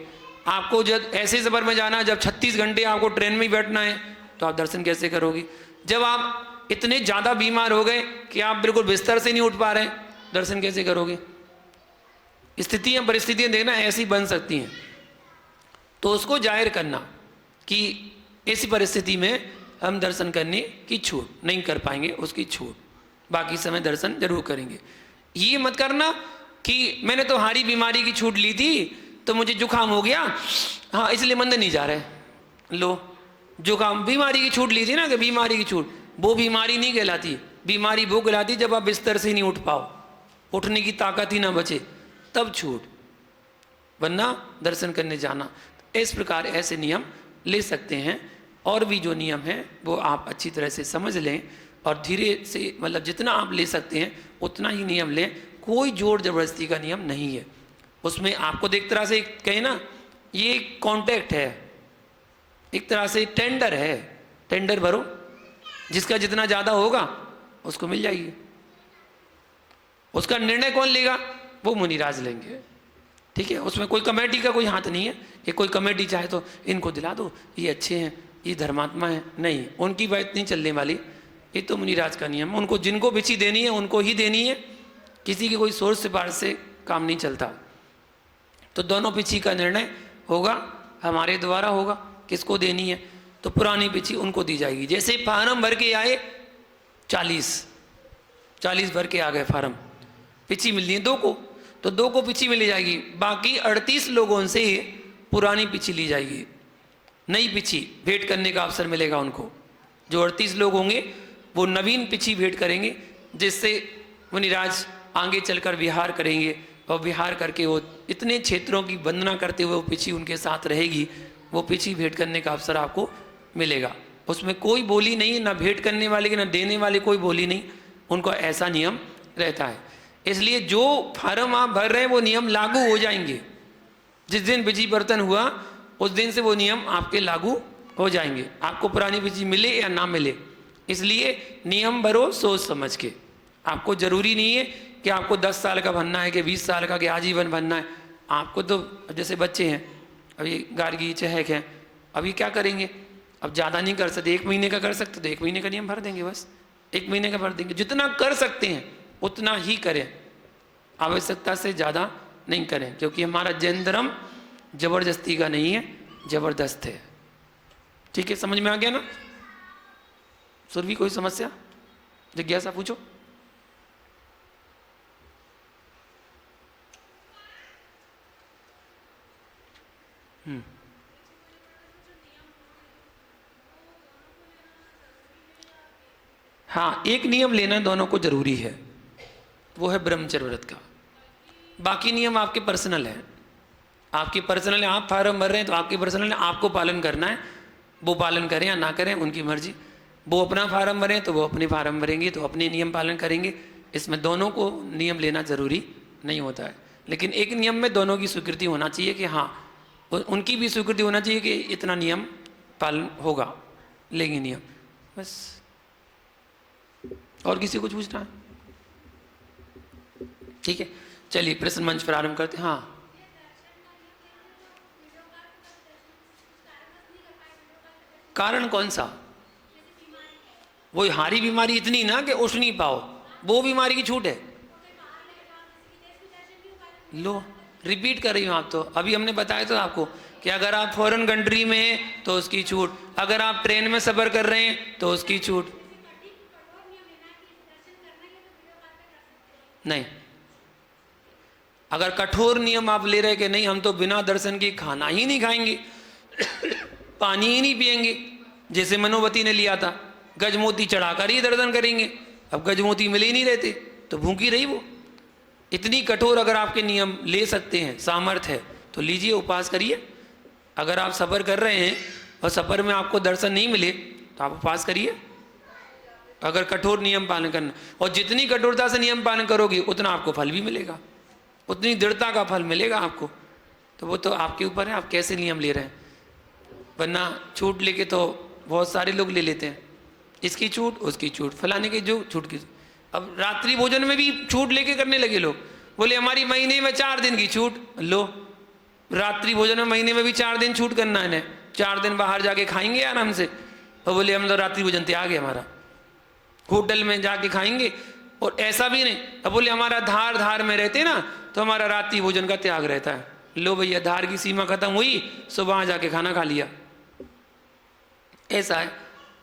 आपको जब ऐसे सफर में जाना जब 36 घंटे आपको ट्रेन में ही बैठना है, तो आप दर्शन कैसे करोगे? जब आप इतने ज़्यादा बीमार हो गए कि आप बिल्कुल बिस्तर से नहीं उठ पा रहे, दर्शन कैसे करोगे? स्थितियाँ परिस्थितियाँ देखना ऐसी बन सकती हैं, तो उसको जाहिर करना कि ऐसी परिस्थिति में हम दर्शन करने की छूट नहीं कर पाएंगे, उसकी छूट, बाकी समय दर्शन जरूर करेंगे। ये मत करना कि मैंने तो हारी बीमारी की छूट ली थी तो मुझे जुकाम हो गया, हाँ इसलिए मंदिर नहीं जा रहे। लो, जुकाम बीमारी की छूट ली थी ना, कि बीमारी की छूट, वो बीमारी नहीं कहलाती, बीमारी भूख लाती जब आप बिस्तर से ही नहीं उठ पाओ, उठने की ताकत ही ना बचे, तब छूट, वरना दर्शन करने जाना। इस प्रकार ऐसे नियम ले सकते हैं। और भी जो नियम हैं वो आप अच्छी तरह से समझ लें और धीरे से, मतलब जितना आप ले सकते हैं उतना ही नियम लें। कोई जोर जबरदस्ती का नियम नहीं है उसमें। आपको एक तरह से कहें ना, ये कॉन्ट्रैक्ट है, एक तरह से टेंडर है, टेंडर भरो, जिसका जितना ज़्यादा होगा उसको मिल जाएगी। उसका निर्णय कौन लेगा? वो मुनिराज लेंगे, ठीक है। उसमें कोई कमेटी का कोई हाथ नहीं है कि कोई कमेटी चाहे तो इनको दिला दो, ये अच्छे हैं, ये धर्मात्मा है, नहीं, उनकी बात नहीं चलने वाली। ये तो मुनिराज का नियम, उनको जिनको बिछी देनी है उनको ही देनी है, किसी की कोई सोर्स सिफारिश से काम नहीं चलता। तो दोनों पिछी का निर्णय होगा, हमारे द्वारा होगा, किसको देनी है, तो पुरानी पिछी उनको दी जाएगी। जैसे फार्म भर के आए 40 भर के आ गए फार्म, पिछी मिलनी है 2 को, तो 2 को पिछी मिली जाएगी। बाकी 38 लोगों से पुरानी पिछी ली जाएगी, नई पिछी भेंट करने का अवसर मिलेगा उनको। जो 38 लोग होंगे वो नवीन पिछी भेंट करेंगे, जिससे मुनिराज आगे चलकर विहार करेंगे और विहार करके वो इतने क्षेत्रों की वंदना करते हुए वो पिछी उनके साथ रहेगी। वो पिछी भेंट करने का अवसर आपको मिलेगा। उसमें कोई बोली नहीं, ना भेंट करने वाले की ना देने वाले कोई बोली नहीं, उनको ऐसा नियम रहता है। इसलिए जो फार्म आप भर रहे हैं वो नियम लागू हो जाएंगे। जिस दिन बिजी बर्तन हुआ उस दिन से वो नियम आपके लागू हो जाएंगे, आपको पुरानी बिजी मिले या ना मिले। इसलिए नियम भरो सोच समझ के। आपको जरूरी नहीं है कि आपको 10 साल का बनना है कि 20 साल का कि आजीवन बनना है। आपको तो जैसे बच्चे हैं, अभी गार्गी चहक हैं, अभी क्या करेंगे, अब ज़्यादा नहीं कर सकते, 1 महीने का कर सकते तो 1 महीने का नियम भर देंगे, बस 1 महीने का भर देंगे। जितना कर सकते हैं उतना ही करें, आवश्यकता से ज़्यादा नहीं करें, क्योंकि हमारा जैन धर्म जबरदस्ती का नहीं है, जबरदस्त है। ठीक है, समझ में आ गया ना? सुरभि कोई समस्या, जिज्ञासा पूछो। हाँ, एक नियम लेना दोनों को जरूरी है, वो है ब्रह्मचर्य व्रत का। बाकी नियम आपके पर्सनल है, आपकी पर्सनल है। आप फार्म भर रहे हैं तो आपकी पर्सनल है, आपको पालन करना है। वो पालन करें या ना करें उनकी मर्जी। वो अपना फार्म भरें तो वो अपने फार्म भरेंगे, तो अपने नियम पालन करेंगे। इसमें दोनों को नियम लेना जरूरी नहीं होता है, लेकिन एक नियम में दोनों की स्वीकृति होना चाहिए कि हाँ, उनकी भी स्वीकृति होना चाहिए कि इतना नियम पालन होगा, लेंगे नियम, बस। और किसी को पूछना है? ठीक है, चलिए प्रश्न मंच प्रारंभ करते हैं। हाँ, कारण कौन सा? वो हारी बीमारी इतनी ना कि उठ नहीं पाओ, वो बीमारी की छूट है। लो, रिपीट कर रही हूं आप तो, अभी हमने बताया तो आपको कि अगर आप फॉरेन कंट्री में हैं तो उसकी छूट, अगर आप ट्रेन में सफर कर रहे हैं तो उसकी छूट नहीं। अगर कठोर नियम आप ले रहे कि नहीं हम तो बिना दर्शन के खाना ही नहीं खाएंगे पानी ही नहीं पिएंगे, जैसे मनोवती ने लिया था, गजमोती चढ़ाकर ही दर्शन करेंगे। अब गजमोती मिले ही नहीं रहते तो भूखी रही वो। इतनी कठोर अगर आपके नियम ले सकते हैं, सामर्थ्य है तो लीजिए, उपवास करिए। अगर आप सफ़र कर रहे हैं और सफ़र में आपको दर्शन नहीं मिले तो आप उपवास करिए, अगर कठोर नियम पालन करना। और जितनी कठोरता से नियम पालन करोगे उतना आपको फल भी मिलेगा, उतनी दृढ़ता का फल मिलेगा आपको। तो वो तो आपके ऊपर है, आप कैसे नियम ले रहे हैं। वरना छूट लेके तो बहुत सारे लोग ले लेते हैं, इसकी छूट उसकी छूट, फलाने की जो छूट की। अब रात्रि भोजन में भी छूट लेके करने लगे लोग, बोले हमारी महीने में 4 दिन की छूट। लो, रात्रि भोजन में महीने में भी 4 दिन छूट करना है, 4 दिन बाहर जाके खाएंगे आराम से। और बोले हम तो रात्रि भोजन त्याग है हमारा, होटल में जाके खाएंगे। और ऐसा भी नहीं, अब बोले हमारा धार में रहते ना तो हमारा रात्रि भोजन का त्याग रहता है। लो भैया, धार की सीमा खत्म हुई, सुबह जाके खाना खा लिया, ऐसा है।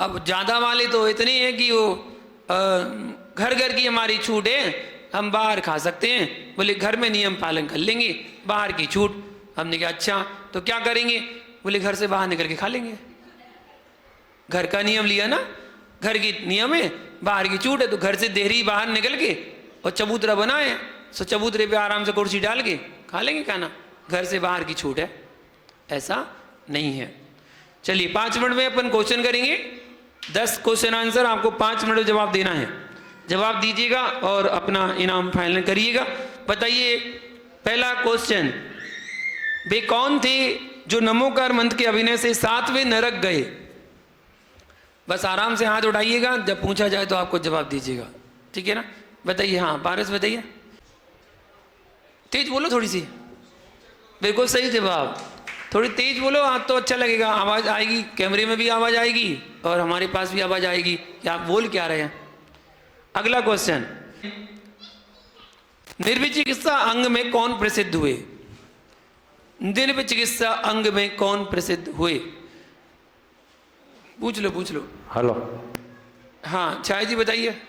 अब ज़्यादा वाले तो इतने हैं कि वो घर घर की हमारी छूट है, हम बाहर खा सकते हैं। बोले घर में नियम पालन कर लेंगे, बाहर की छूट। हमने कहा अच्छा तो क्या करेंगे? बोले घर से बाहर निकल के खा लेंगे। घर का नियम लिया ना, घर की नियम है, बाहर की छूट है। तो घर से देहरी बाहर निकल के और चबूतरा बनाए, सो चबूतरे पे आराम से कुर्सी डाल के खा लेंगे खाना। घर से बाहर की छूट है, ऐसा नहीं है। चलिए 5 मिनट में अपन क्वेश्चन करेंगे। 10 क्वेश्चन आंसर, आपको 5 मिनट में जवाब देना है। जवाब दीजिएगा और अपना इनाम फाइनल करिएगा। बताइए पहला क्वेश्चन, वे कौन थे जो नमोकार मंत्र के अभिनय से 7वें नरक गए? बस आराम से हाथ उठाइएगा, जब पूछा जाए तो आपको जवाब दीजिएगा, ठीक है ना? बताइए। हाँ पारस बताइए, तेज बोलो थोड़ी सी। बिल्कुल सही जवाब, थोड़ी तेज बोलो आप तो अच्छा लगेगा, आवाज़ आएगी, कैमरे में भी आवाज़ आएगी और हमारे पास भी आवाज़ आएगी कि आप बोल क्या रहे हैं। अगला क्वेश्चन, निर्विचिकित्सा अंग में कौन प्रसिद्ध हुए? निर्विचिकित्सा अंग में कौन प्रसिद्ध हुए? पूछ लो पूछ लो। हेलो। हाँ छाया जी बताइए।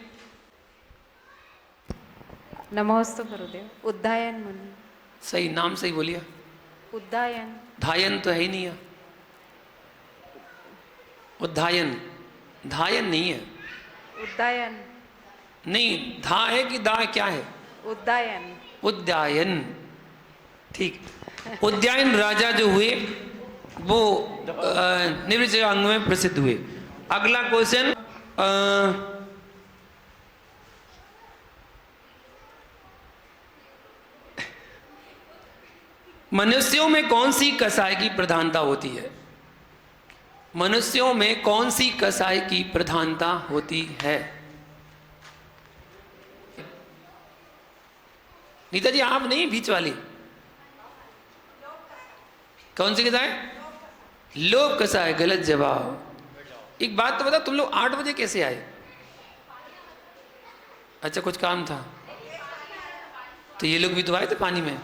नमोस्तु गुरुदेव। उद्दायन मुनि। सही, नाम सही बोलिए। उद्दायन। धायन तो है ही नहीं है, उद्धायन, धायन नहीं है। उद्दायन नहीं, धा है कि दा क्या है? उद्दायन। उद्यायन, ठीक। उद्यायन राजा जो हुए वो निर्विचिकित्सा अंग में प्रसिद्ध हुए। अगला क्वेश्चन, मनुष्यों में कौन सी कसाय की प्रधानता होती है? मनुष्यों में कौन सी कसाय की प्रधानता होती है? नीता जी आप नहीं, बीच वाली कौन सी कसाय? लोभ कसाय, गलत जवाब। एक बात तो बता, तुम लोग 8 बजे कैसे आए? अच्छा कुछ काम था, तो ये लोग भी तो आए थे पानी में।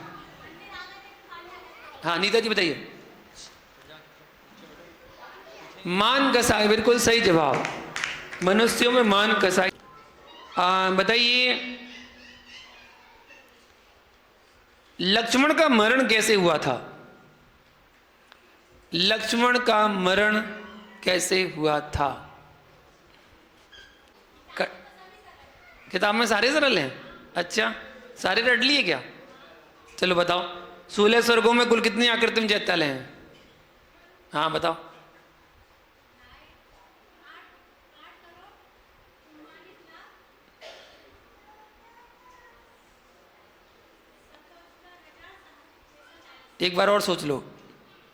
हाँ नीता जी बताइए। मान कसाय, बिल्कुल सही जवाब, मनुष्यों में मान कसाय। बताइए लक्ष्मण का मरण कैसे हुआ था? लक्ष्मण का मरण कैसे हुआ था? किताब में सारे सरल हैं। अच्छा सारे रट लिए क्या? चलो बताओ, 16 स्वर्गों में कुल कितनी आकृति में जैताले हैं? हाँ बताओ। एक बार और सोच लो,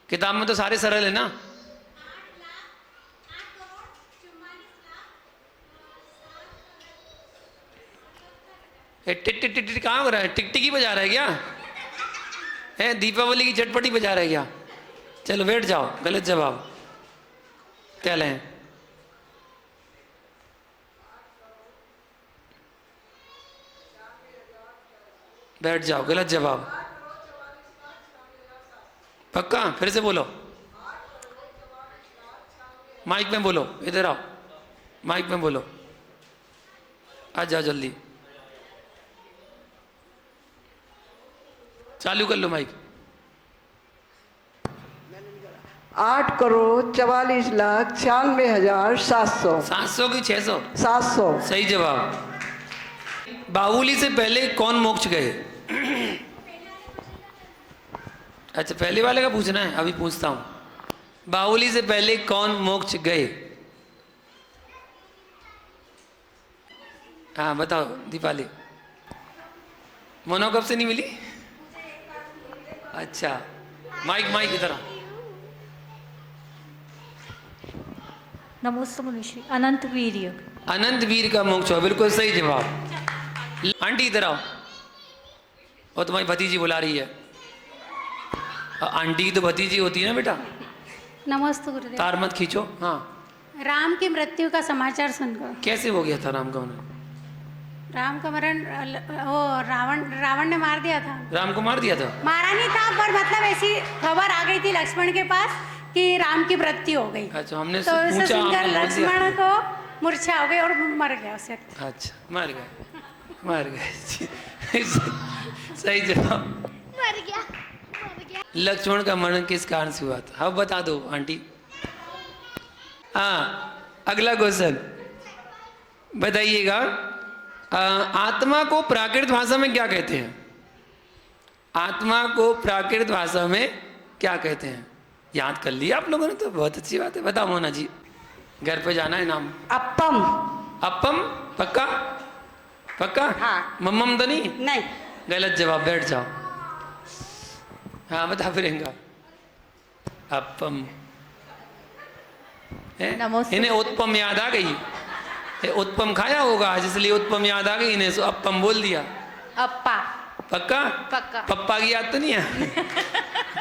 किताब में तो सारे सरल है ना। टिक टिक टिक टिक कहाँ हो रहा है? टिकटिकी बजा रहा है क्या? है दीपावली की चटपटी बजा रहा है क्या? चलो बैठ जाओ, गलत जवाब। क्या लें? बैठ जाओ, गलत जवाब। पक्का? फिर से बोलो, माइक में बोलो, इधर आओ, माइक में बोलो, आ जाओ जल्दी, चालू कर लो माइक। 8,44,96,700। 700 की 600? 700। सही जवाब। बाहुली से पहले कौन मोक्ष गए? अच्छा पहले वाले का पूछना है, अभी पूछता हूं। बाहुली से पहले कौन मोक्ष गए? हाँ बताओ दीपाली। मोनो कब से नहीं मिली? अच्छा माइक माइक इधर आ। नमोस्तु मनुष्य। अनंत वीर्य। अनंत वीर का मोक्ष हुआ, बिल्कुल सही जवाब। आंटी इधर आओ, और तुम्हारी भतीजी बुला रही है। आंटी की तो भतीजी होती है ना बेटा। नमस्ते गुरुदेव। तार मत खींचो। हाँ राम की मृत्यु का समाचार सुनकर। कैसे हो गया था राम का मरण? राम का मरण वो रावण ने मार दिया था। राम को मार दिया था? मारा नहीं था, पर मतलब ऐसी खबर आ गई थी लक्ष्मण के पास कि राम की मृत्यु हो गई। अच्छा हमने तो इसे पूछा, सुनकर लक्ष्मण को मूर्छा हो गई और मर गया उस वक्त। अच्छा मर गए, मर गए। सही जवाब, मर गया। लक्ष्मण का मरण किस कारण से हुआ था? अब बता दो आंटी। हाँ अगला क्वेश्चन, बताइएगा, आत्मा को प्राकृत भाषा में क्या कहते हैं? आत्मा को प्राकृत भाषा में क्या कहते हैं? याद कर लिया आप लोगों ने तो बहुत अच्छी बात है। बताओ मोना जी, घर पे जाना है नाम। अप्पम। अप्पम? पक्का? पक्का? हाँ। मम्मम तो नहीं? नहीं। गलत जवाब, बैठ जाओ। हाँ बता प्रियंका। अप्पम है? नमस्ते। इन्हें उत्पम याद आ गई। ये उत्पम खाया होगा आज, इसलिए उत्पम याद आ गई इन्हें, सो अप्पम बोल दिया। अप्पा। पक्का? पक्का। पप्पा की याद तो नहीं है?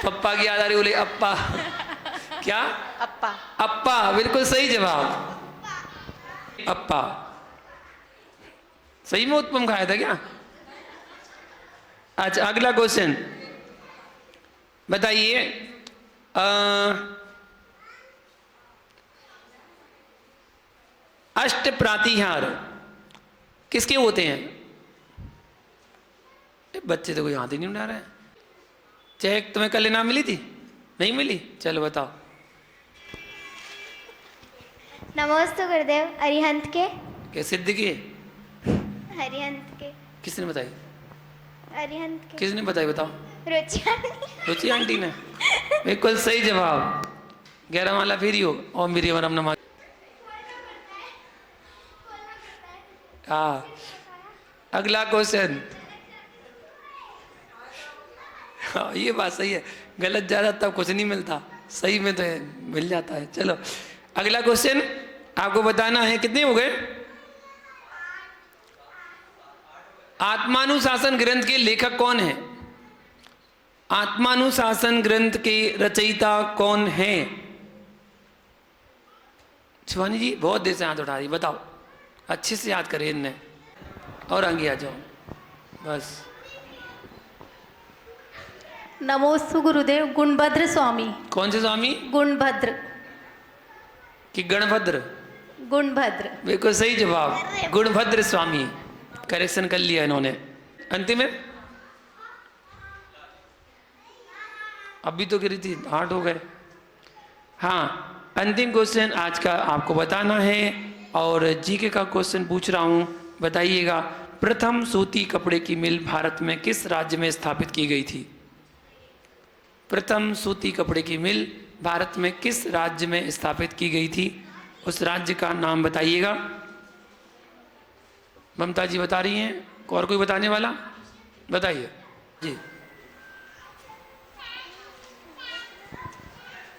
पप्पा की याद आ रही, बोले अप्पा। क्या? अप्पा। अप्पा, बिल्कुल सही जवाब, अप्पा। सही में उत्पम खाया था क्या? अच्छा, अगला क्वेश्चन बताइए, अष्ट प्रातिहार किसके होते हैं? बच्चे तो कोई हाथ ही नहीं उठा रहे हैं। चेक तुम्हें कल इनाम मिली थी? नहीं मिली? चलो बताओ। नमोस्तु गुरुदेव। अरिहंत के। क्या सिद्ध के? अरिहंत के। किसने बताई? अरिहंत के। किसने बताई बताओ? रुचि। रुचि आंटी ने। बिल्कुल सही जवाब। 11 माला फिर हो और मेरी वरम नमाज। हाँ, अगला क्वेश्चन। हाँ ये बात सही है, गलत ज्यादा तब कुछ नहीं मिलता, सही में तो मिल जाता है। चलो अगला क्वेश्चन आपको बताना है। कितने हो गए? आत्मानुशासन ग्रंथ के लेखक कौन है? आत्मानुशासन ग्रंथ के रचयिता कौन है? शिवानी जी बहुत देर से हाथ उठा रही, बताओ। अच्छे से याद करें इनने, और आगे आ जाओ बस। नमोस्तु गुरुदेव। गुणभद्र स्वामी। कौन से स्वामी? गुणभद्र। कि गणभद्र? गुणभद्र। बिल्कुल सही जवाब, गुणभद्र स्वामी। करेक्शन कर लिया इन्होंने। अंतिम है, अभी तो गिरी थी, 8 हो गए। हाँ, अंतिम क्वेश्चन आज का आपको बताना है, और जीके का क्वेश्चन पूछ रहा हूं, बताइएगा। प्रथम सूती कपड़े की मिल भारत में किस राज्य में स्थापित की गई थी? प्रथम सूती कपड़े की मिल भारत में किस राज्य में स्थापित की गई थी? उस राज्य का नाम बताइएगा। ममता जी बता रही हैं, और कोई बताने वाला? बताइए जी।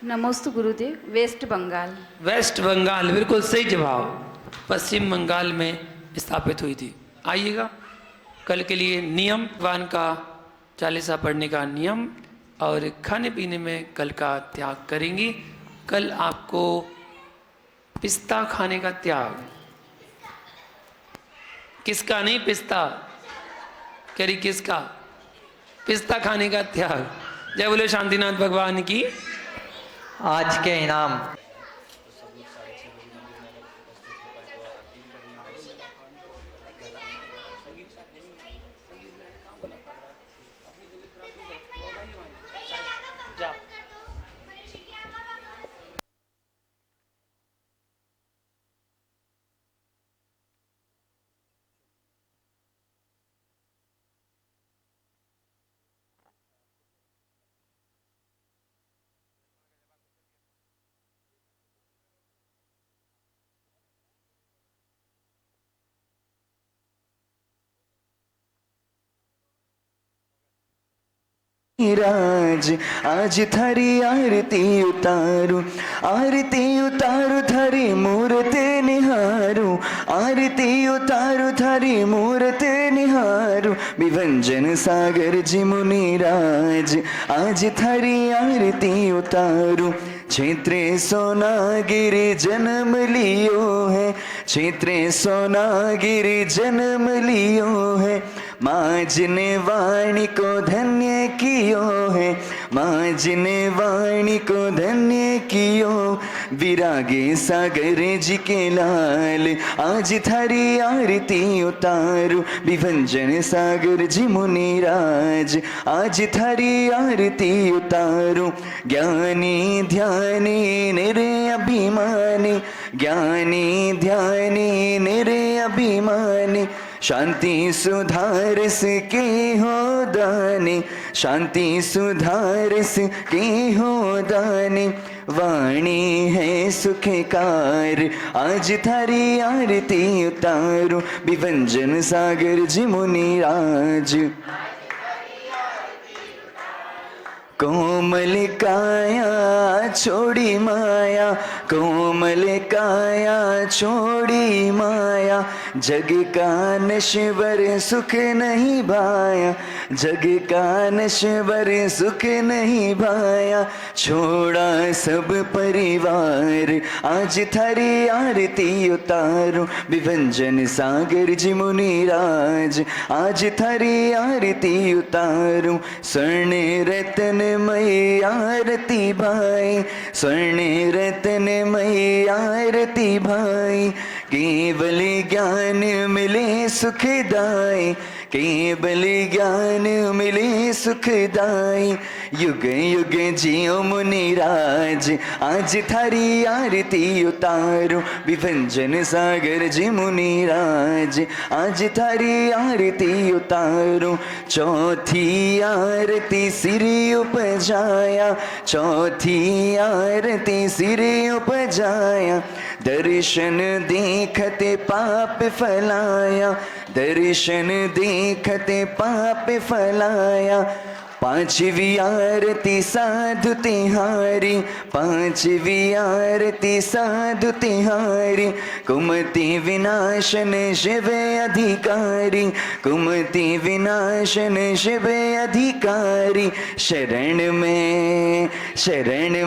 नमोस्तु गुरुदेव। वेस्ट बंगाल। वेस्ट बंगाल, बिल्कुल सही जवाब। पश्चिम बंगाल में स्थापित हुई थी। आइएगा, कल के लिए नियम, भगवान का चालीसा पढ़ने का नियम, और खाने पीने में कल का त्याग करेंगी। कल आपको पिस्ता खाने का त्याग। किसका? नहीं पिस्ता, कह रही किसका? पिस्ता खाने का त्याग। जय बोले शांतिनाथ भगवान की। आज के इनाम। राज आज थारी आरती उतारू, आरती उतारू थारी मूर्ति निहारू, आरती उतारू थारी मूर्ति निहारू। विभंजन सागर जी मुनि राज आज थारी आरती उतारू। क्षेत्रे सोनागिरी जन्म लियो है, क्षेत्रे सोनागिरी जन्म लियो है। माँ जिने वाणी को धन्य कियो है, माँ जिने वाणी को धन्य कियो। विरागे सागर जी के लाल आज थारी आरती उतारू। विभंजन सागर जी मुनि राज आज थारी आरती उतारू। ज्ञानी ध्यानी निरे अभिमानी, ज्ञानी ध्यानी निरे अभिमानी, शांति सुधारस के हो दानी, शांति सुधारस के हो दानी। वाणी है सुखकार, आज थारी आरती उतारो, विभंजन सागर जी मुनि राज। कोमल काया छोड़ी माया, कोमल काया छोड़ी माया, जग का नश्वर सुख नहीं भाया, जग का नश्वर सुख नहीं भाया। छोड़ा सब परिवार, आज थारी आरती उतारो, विभंजन सागर जी मुनि राज, आज थारी आरती उतारो। स्वर्ण रत्न मई आरती भाई, स्वर्ण रत्न मई आरती भाई। केवल ज्ञान मिले सुखदाई, केवल ज्ञान मिले सुखदाई। युग युग जियो मुनि राज, आज थारी आरती उतारो, विभंजन सागर जी मुनि राज, आज थारी आरती उतारो। चौथी आरती सिर उपजाया, चौथी आरती सिर उपजाया। दर्शन देखते पाप फलाया, दर्शन देखते पाप फलाया। पांचवी आरती साधु तिहारी, पांचवी आरती साधु तिहारी। कुमति विनाशन शिव अधिकारी, कुमति विनाशन शिव अधिकारी। शरण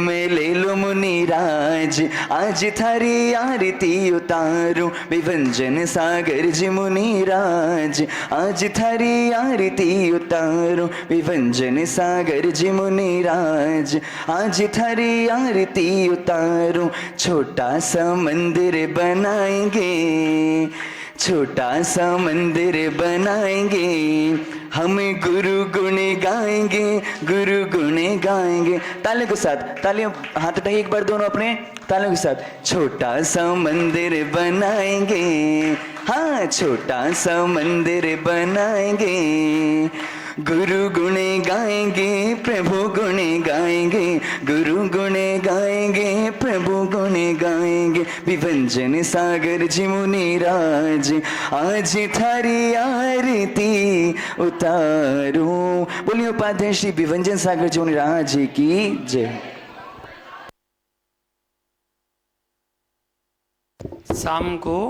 में ले लो मुनि राज, आज थारी आरती उतारो, विभंजन सागर जी मुनि राज, आज थारी आरती उतारो, विभंजन सागर जी मुनि राज, आज थारी आरती उतारो। छोटा सा मंदिर बनाएंगे, छोटा सा मंदिर बनाएंगे, हम गुरु गुण गाएंगे, गुरु गुण गाएंगे। तालियों के साथ, तालियों हाथ उठाइए एक बार दोनों अपने, तालियों के साथ। छोटा सा मंदिर बनाएंगे, हाँ छोटा सा मंदिर बनाएंगे, गुरु गुण गाएंगे, प्रभु गुण गाएंगे, गुरु गुण गाएंगे, प्रभु गुण गाएंगे। विभंजन सागर जी मुनि राज, आज थारी आरती उतारो। बोलिए उपाध्याय श्री विभंजन सागर जी मुनि राज की जय। शाम को